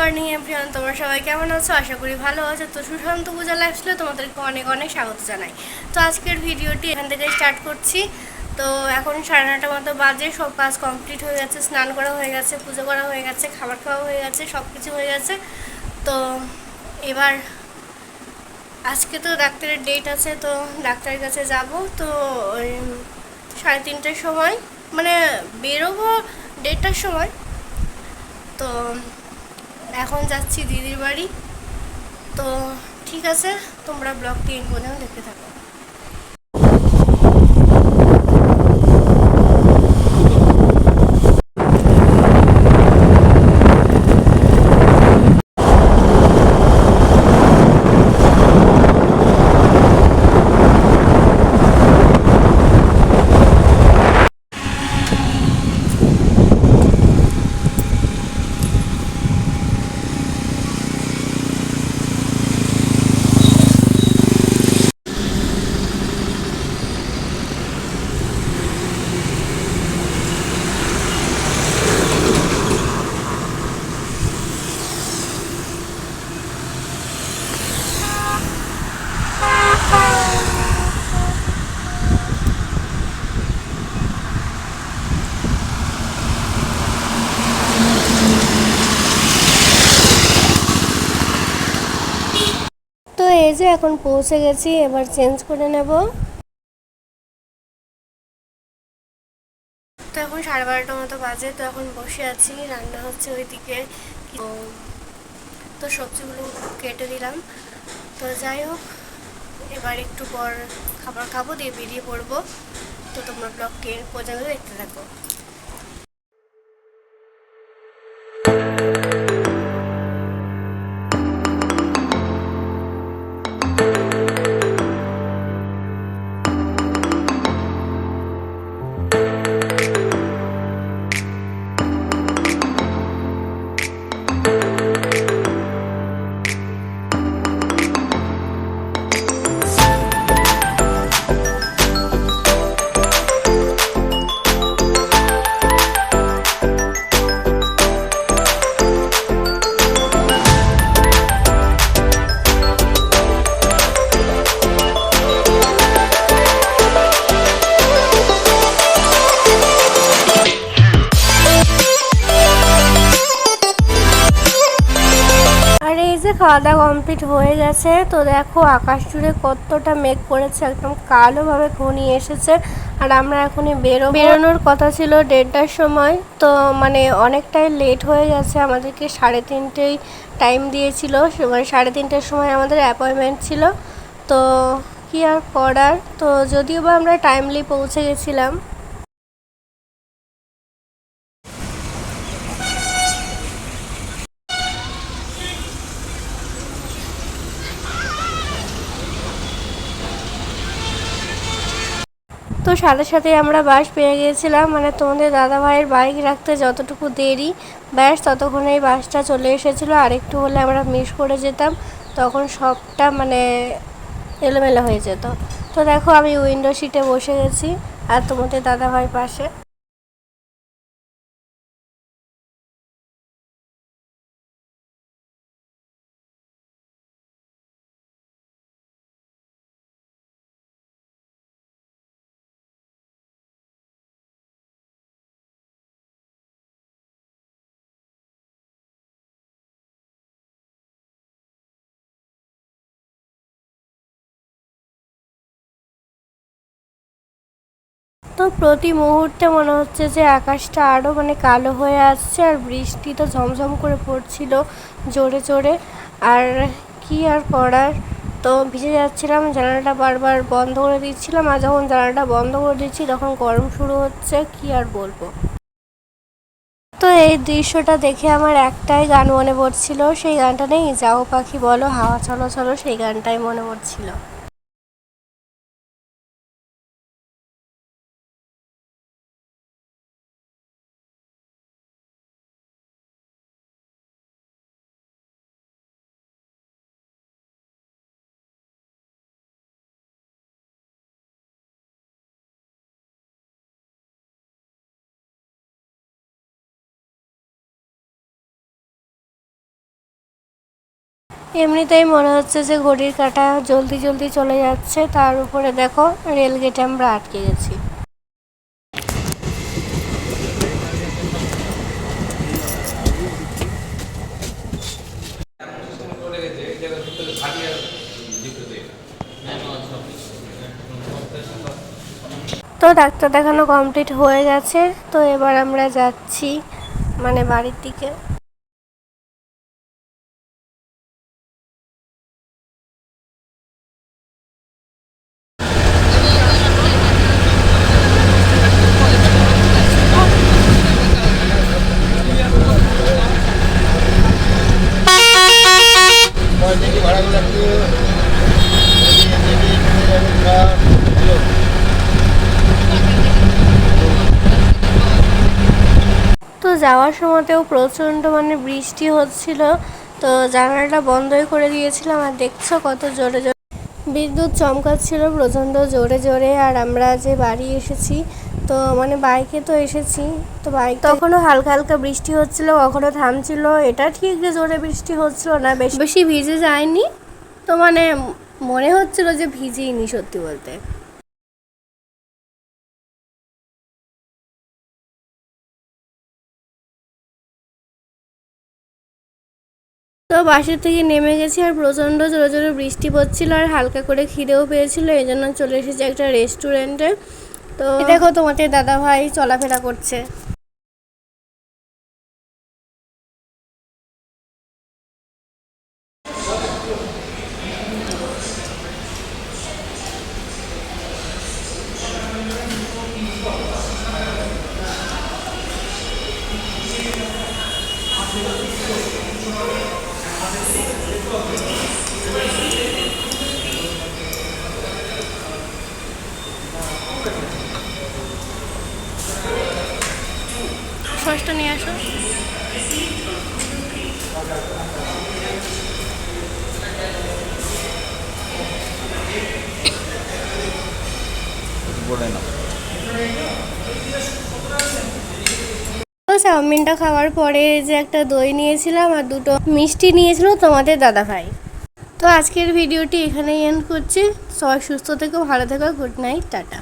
Morning everyone, তোমরা সবাই কেমন আছো? আশা করি ভালো আছো। তো সুশান্ত পূজা লাইফস্টাইলে তোমাদেরকে অনেক অনেক স্বাগত জানাই। তো আজকের ভিডিওটি এখান থেকে স্টার্ট করছি। তো এখন 9:30 মতো বাজে, সব কাজ কমপ্লিট হয়ে গেছে, স্নান করা হয়ে গেছে, পুজো করা হয়ে গেছে, খাবার খাওয়া হয়ে গেছে, সব কিছু হয়ে গেছে। তো এবার আজকে তো ডাক্তারের ডেট আছে, তো ডাক্তারের কাছে যাব। তো ওই 3:30টার সময় মানে বেরোবো 1:30টার সময়। তো এখন যাচ্ছি দিদির বাড়ি। তো ঠিক আছে, তোমরা ব্লগটি এই পর্যন্ত দেখতে থাকো। তো এই যে এখন পৌঁছে গেছি, এবার চেঞ্জ করে নেব। তো এখন 12:30 মতো বাজে। তো এখন বসে আছি, রান্না হচ্ছে ওইদিকে। তো তো সবজিগুলো কেটে দিলাম। তো যাই হোক, এবার একটু পর খাবার খাবো, দিয়ে বেরিয়ে পড়বো। তো তোমরা ব্লগটি পর্যন্ত দেখতে থাকো। আর এই যে খাওয়া দাওয়া কমপ্লিট হয়ে গেছে। তো দেখো আকাশ জুড়ে কতটা মেঘ করেছে, একদম কালোভাবে ঘনিয়ে এসেছে। আর আমরা এখনই বেরোনোর কথা ছিল 1:30টার সময়। তো মানে অনেকটাই লেট হয়ে গেছে, আমাদেরকে 3:30টায় টাইম দিয়েছিল। মানে 3:30টার সময় আমাদের অ্যাপয়েন্টমেন্ট ছিল। তো কি আর করার, তো যদিও বা আমরা টাইমলি পৌঁছে গেছিলাম। তো সাথে সাথে আমরা বাস পেয়ে গিয়েছিলাম। মানে তোমাদের দাদাভাইয়ের বাইক রাখতে যতটুকু দেরি, ব্যাস ততক্ষণেই বাসটা চলে এসেছিলো। আর একটু হলে আমরা মিস করে যেতাম, তখন সবটা মানে এলোমেলো হয়ে যেত। তো দেখো আমি উইন্ডো সিটে বসে গেছি, আর তোমাদের দাদাভাই পাশে। তো প্রতি মুহূর্তে মনে হচ্ছে যে আকাশটা আরও মানে কালো হয়ে আসছে, আর বৃষ্টি তো ঝমঝম করে পড়ছিল জোরে জোরে। আর কি আর করার, তো ভিজে যাচ্ছিলাম, জানালাটা বারবার বন্ধ করে দিচ্ছিলাম। আর যখন জানালাটা বন্ধ করে দিচ্ছি তখন গরম শুরু হচ্ছে, কি আর বলবো। তো এই দৃশ্যটা দেখে আমার একটাই গান মনে পড়ছিল, সেই গানটা নেই, যাও পাখি বলো হাওয়া চলো চলো, সেই গানটাই মনে পড়ছিল। এমনিতেই মনে হচ্ছে যে ঘড়ির কাঁটা জলদি জলদি চলে যাচ্ছে, তার উপরে দেখো রেল গেটে আমরা আটকে গেছি। তো ডাক্তার দেখানো কমপ্লিট হয়ে গেছে, তো এবার আমরা যাচ্ছি মানে বাড়ির দিকে। তো যাওয়ার সময়তেও প্রচণ্ড মানে বৃষ্টি হচ্ছিল, তো জানালাটা বন্ধই করে দিয়েছিলাম। আর দেখছো কত জোরে জোরে বিদ্যুৎ চমকাচ্ছিল প্রচণ্ড জোরে জোরে। আর আমরা যে বাড়ি এসেছি, তো মানে বাইকে তো এসেছি, তো বাইক তখনও হালকা হালকা বৃষ্টি হচ্ছিল, কখনো থামছিল। এটা ঠিক যে জোরে বৃষ্টি হচ্ছিল না, বেশি বেশি ভিজে যায়নি, তো মানে মনে হচ্ছিল যে ভিজেইনি সত্যি বলতে। তো বাসের থেকে নেমে গেছি, আর প্রচণ্ড জোরে জোরে বৃষ্টি পড়ছিল, আর হালকা করে খিদেও পেয়েছিল, এই জন্য চলে এসেছি একটা রেস্টুরেন্টে। তো দেখো তোমাদের দাদা ভাই চলাফেরা করছে। সসটা নিয়ে আসো। তো চাউমিনটা খাওয়ার পরে যে একটা দই নিয়েছিলাম আর দুটো মিষ্টি নিয়েছিল তোমাদের দাদা ভাই। তো আজকের ভিডিওটি এখানেই এন্ড করছি। সবাই সুস্থ থেকো, ভালো থেকো, গুড নাইট, টাটা।